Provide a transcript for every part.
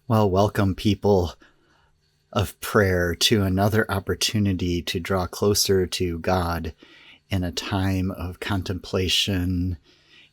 Well, welcome, people of prayer, to another opportunity to draw closer to God in a time of contemplation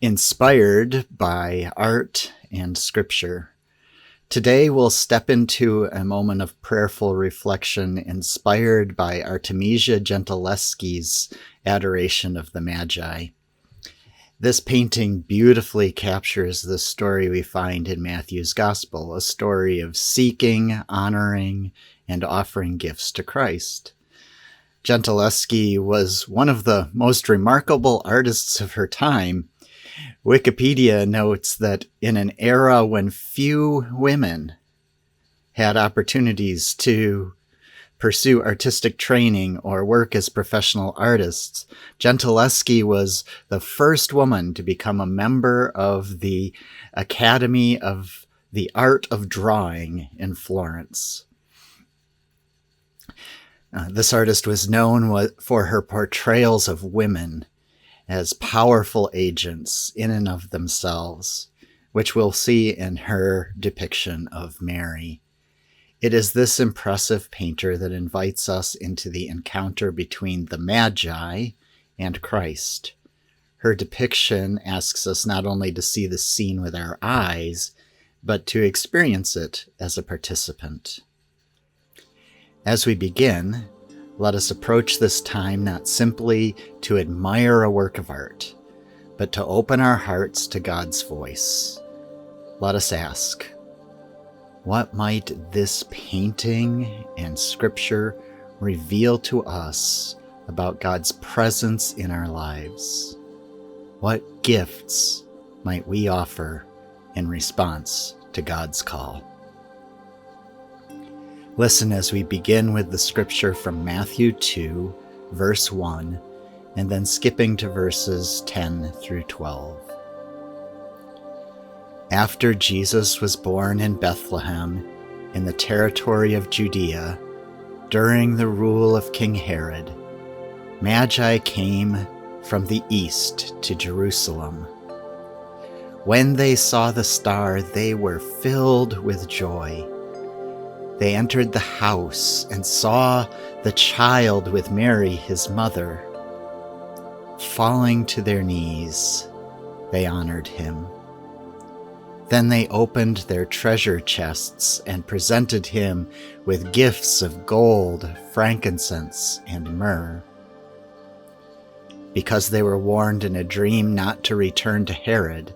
inspired by art and scripture. Today, we'll step into a moment of prayerful reflection inspired by Artemisia Gentileschi's Adoration of the Magi. This painting beautifully captures the story we find in Matthew's Gospel, a story of seeking, honoring, and offering gifts to Christ. Gentileschi was one of the most remarkable artists of her time. Wikipedia notes that in an era when few women had opportunities to pursue artistic training or work as professional artists, Gentileschi was the first woman to become a member of the Academy of the Art of Drawing in Florence. This artist was known for her portrayals of women as powerful agents in and of themselves, which we'll see in her depiction of Mary. It is this impressive painter that invites us into the encounter between the Magi and Christ. Her depiction asks us not only to see the scene with our eyes, but to experience it as a participant. As we begin, let us approach this time not simply to admire a work of art, but to open our hearts to God's voice. Let us ask, what might this painting and scripture reveal to us about God's presence in our lives? What gifts might we offer in response to God's call? Listen as we begin with the scripture from Matthew 2, verse 1, and then skipping to verses 10 through 12. After Jesus was born in Bethlehem, in the territory of Judea, during the rule of King Herod, Magi came from the east to Jerusalem. When they saw the star, they were filled with joy. They entered the house and saw the child with Mary, his mother. Falling to their knees, they honored him. Then they opened their treasure chests and presented him with gifts of gold, frankincense, and myrrh. Because they were warned in a dream not to return to Herod,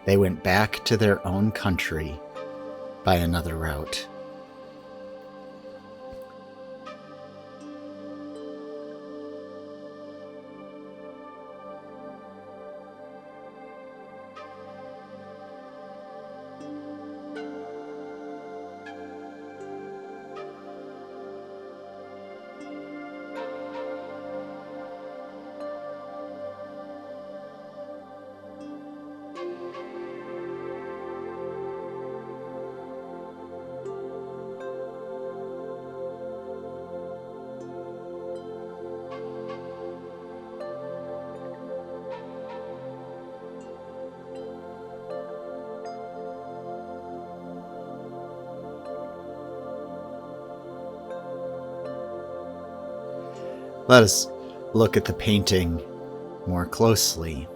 they went back to their own country by another route. Let us look at the painting more closely.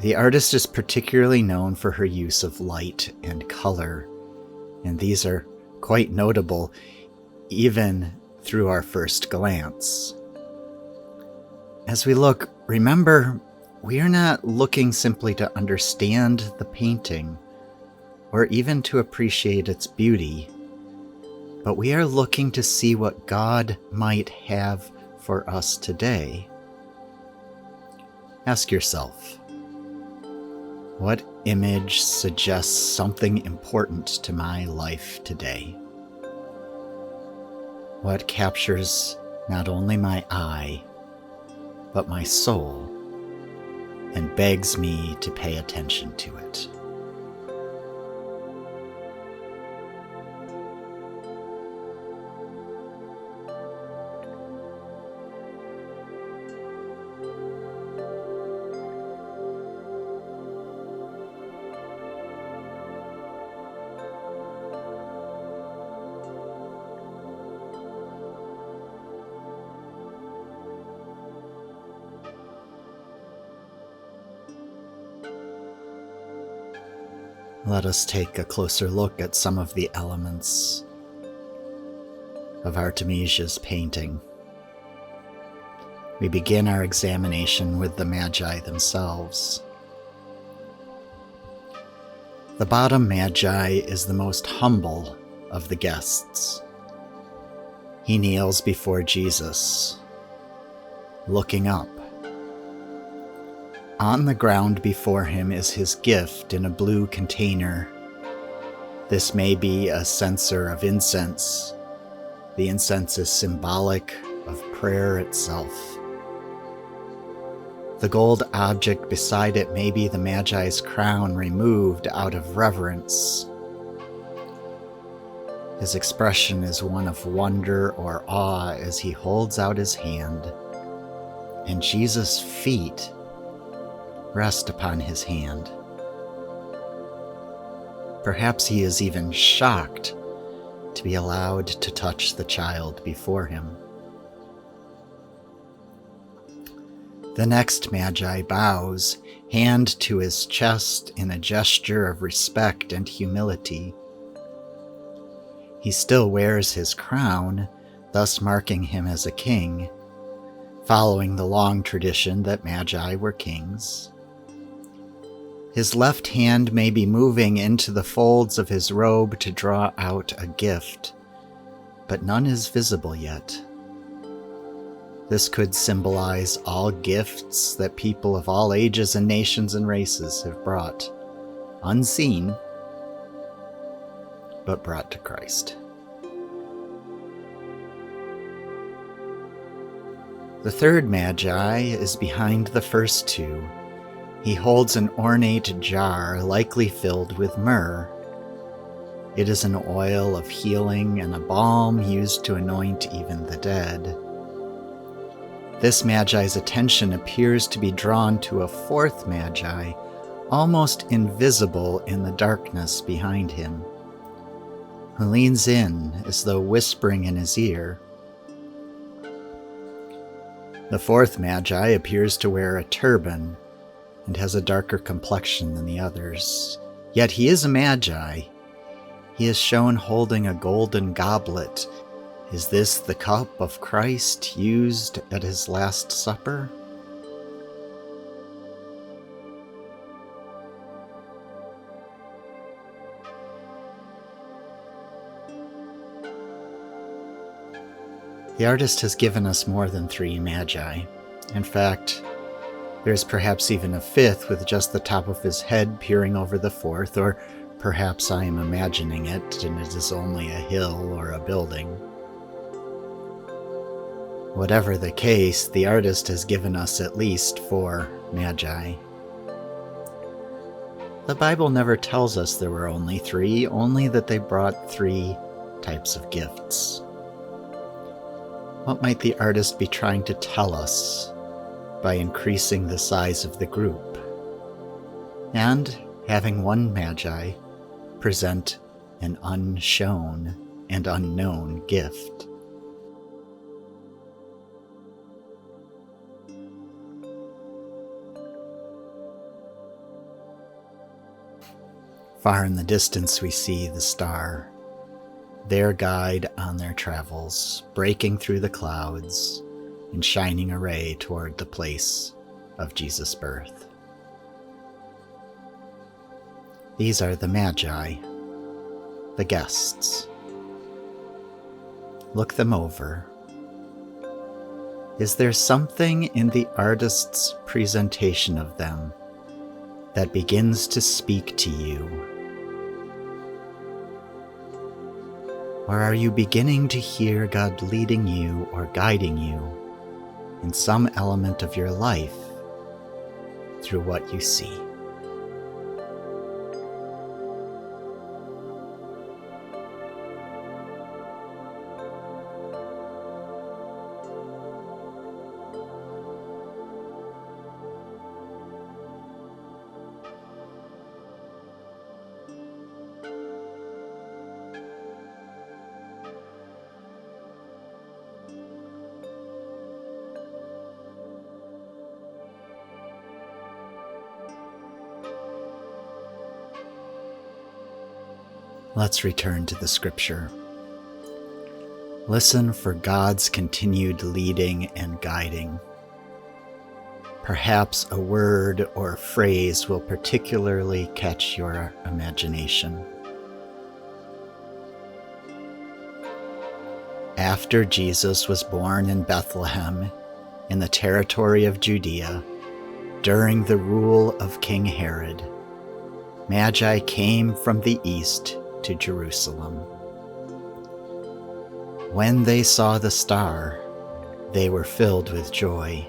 The artist is particularly known for her use of light and color, and these are quite notable even through our first glance. As we look, remember, we are not looking simply to understand the painting or even to appreciate its beauty, but we are looking to see what God might have for us today. Ask yourself, what image suggests something important to my life today? What captures not only my eye, but my soul, and begs me to pay attention to it? Let us take a closer look at some of the elements of Artemisia's painting. We begin our examination with the Magi themselves. The bottom Magi is the most humble of the guests. He kneels before Jesus, looking up. On the ground before him is his gift in a blue container. This may be a censer of incense. The incense is symbolic of prayer itself. The gold object beside it may be the Magi's crown removed out of reverence. His expression is one of wonder or awe as he holds out his hand, and Jesus' feet rest upon his hand. Perhaps he is even shocked to be allowed to touch the child before him. The next Magi bows, hand to his chest in a gesture of respect and humility. He still wears his crown, thus marking him as a king, following the long tradition that Magi were kings. His left hand may be moving into the folds of his robe to draw out a gift, but none is visible yet. This could symbolize all gifts that people of all ages and nations and races have brought, unseen, but brought to Christ. The third Magi is behind the first two. He holds an ornate jar, likely filled with myrrh. It is an oil of healing and a balm used to anoint even the dead. This Magi's attention appears to be drawn to a fourth Magi, almost invisible in the darkness behind him, who leans in as though whispering in his ear. The fourth Magi appears to wear a turban and has a darker complexion than the others. Yet he is a Magi. He is shown holding a golden goblet. Is this the cup of Christ used at his Last Supper? The artist has given us more than three Magi. In fact, there's perhaps even a fifth with just the top of his head peering over the fourth, or perhaps I am imagining it and it is only a hill or a building. Whatever the case, the artist has given us at least four Magi. The Bible never tells us there were only three, only that they brought three types of gifts. What might the artist be trying to tell us by increasing the size of the group and having one Magi present an unshown and unknown gift? Far in the distance we see the star, their guide on their travels, breaking through the clouds and shining a ray toward the place of Jesus' birth. These are the Magi, the guests. Look them over. Is there something in the artist's presentation of them that begins to speak to you? Or are you beginning to hear God leading you or guiding you in some element of your life through what you see? Let's return to the scripture. Listen for God's continued leading and guiding. Perhaps a word or phrase will particularly catch your imagination. After Jesus was born in Bethlehem, in the territory of Judea, during the rule of King Herod, Magi came from the east to Jerusalem. When they saw the star, they were filled with joy.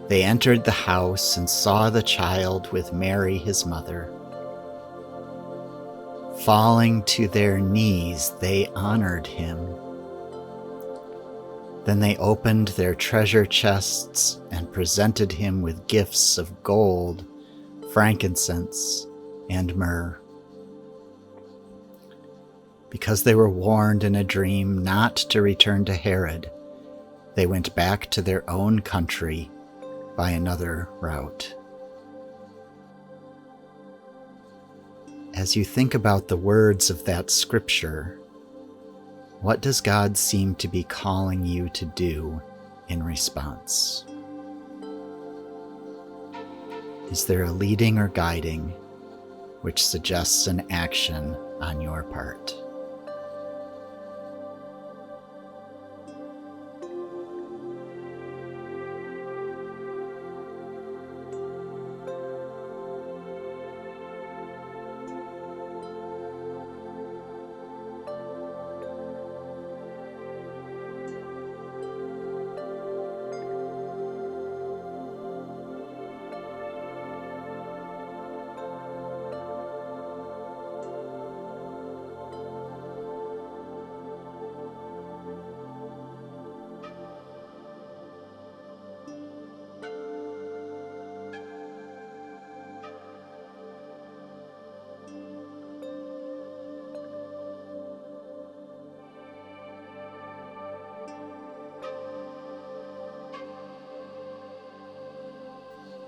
They entered the house and saw the child with Mary his mother. Falling to their knees, they honored him. Then they opened their treasure chests and presented him with gifts of gold, frankincense, and myrrh. Because they were warned in a dream not to return to Herod, they went back to their own country by another route. As you think about the words of that scripture, what does God seem to be calling you to do in response? Is there a leading or guiding which suggests an action on your part?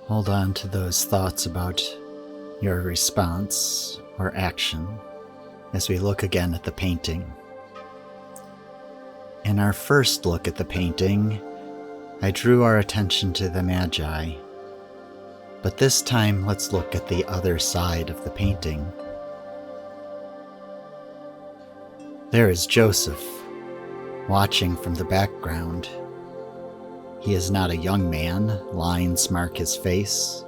Hold on to those thoughts about your response or action as we look again at the painting. In our first look at the painting, I drew our attention to the Magi, but this time let's look at the other side of the painting. There is Joseph, watching from the background. He is not a young man. Lines mark his face.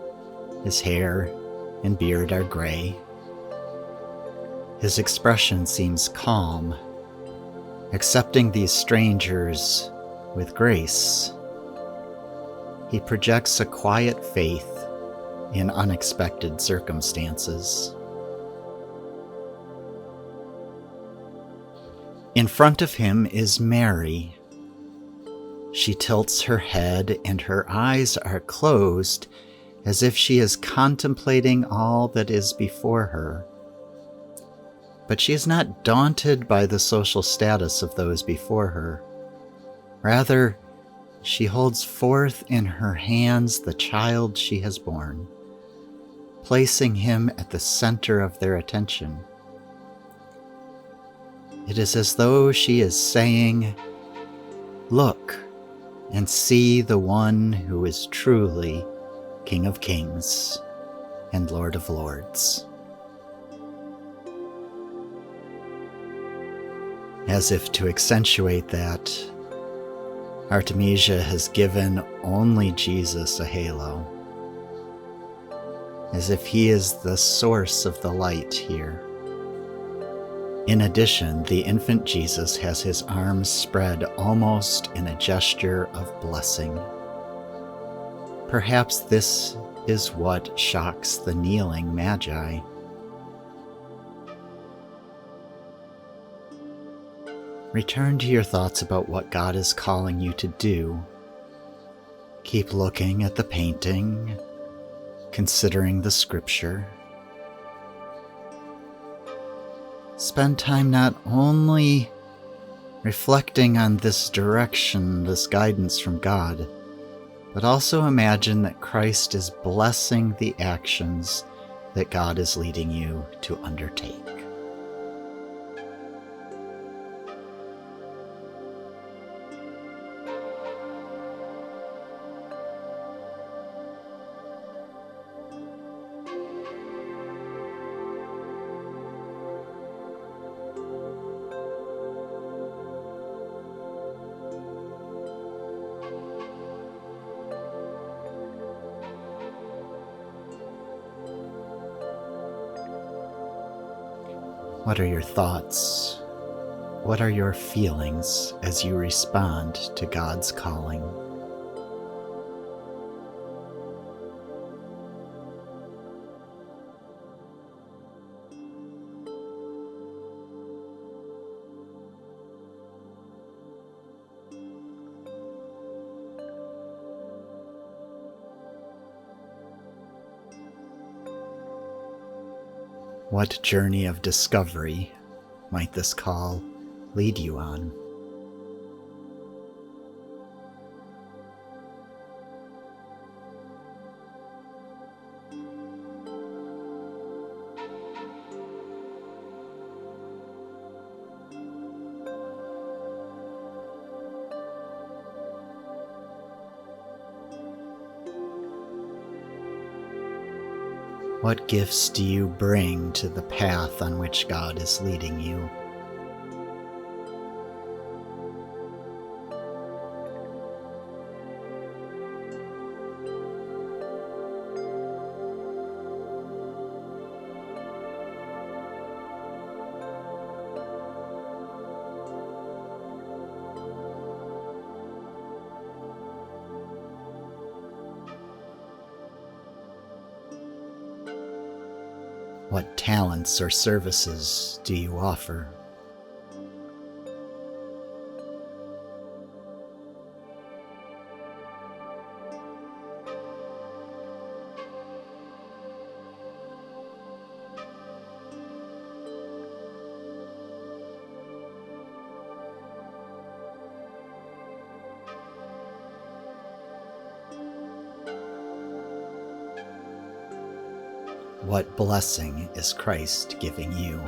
His hair and beard are gray. His expression seems calm, accepting these strangers with grace. He projects a quiet faith in unexpected circumstances. In front of him is Mary. She tilts her head and her eyes are closed as if she is contemplating all that is before her. But she is not daunted by the social status of those before her. Rather, she holds forth in her hands the child she has born, placing him at the center of their attention. It is as though she is saying, "Look and see the one who is truly King of Kings and Lord of Lords." As if to accentuate that, Artemisia has given only Jesus a halo, as if he is the source of the light here. In addition, the infant Jesus has his arms spread almost in a gesture of blessing. Perhaps this is what shocks the kneeling Magi. Return to your thoughts about what God is calling you to do. Keep looking at the painting, considering the scripture. Spend time not only reflecting on this direction, this guidance from God, but also imagine that Christ is blessing the actions that God is leading you to undertake. What are your thoughts? What are your feelings as you respond to God's calling? What journey of discovery might this call lead you on? What gifts do you bring to the path on which God is leading you? What talents or services do you offer? What blessing is Christ giving you?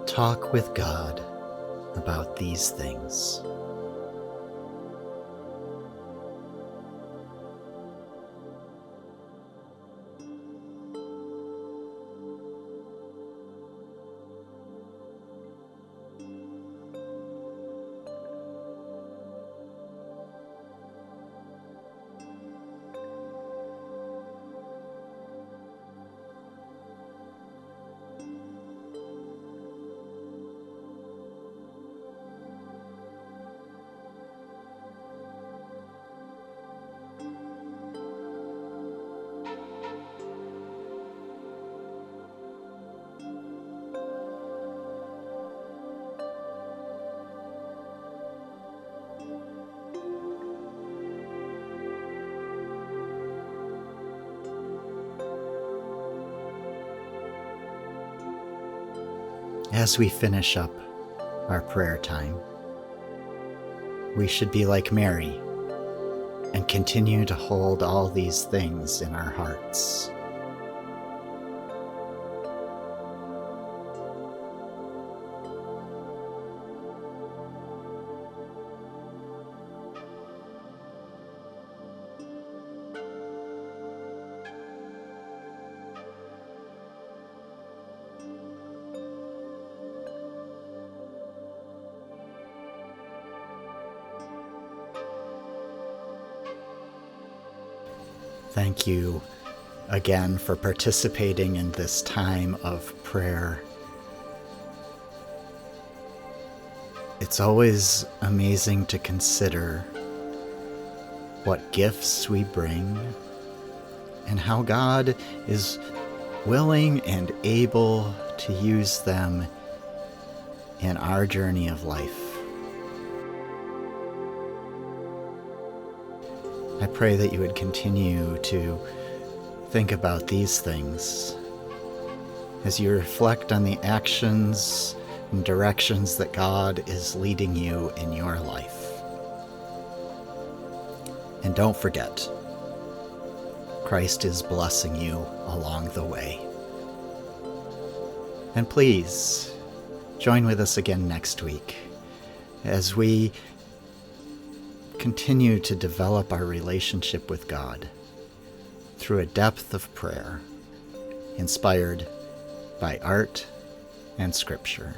Talk with God about these things. As we finish up our prayer time, we should be like Mary and continue to hold all these things in our hearts. Thank you again for participating in this time of prayer. It's always amazing to consider what gifts we bring and how God is willing and able to use them in our journey of life. I pray that you would continue to think about these things as you reflect on the actions and directions that God is leading you in your life. And don't forget, Christ is blessing you along the way. And please join with us again next week as we continue to develop our relationship with God through a depth of prayer inspired by art and scripture.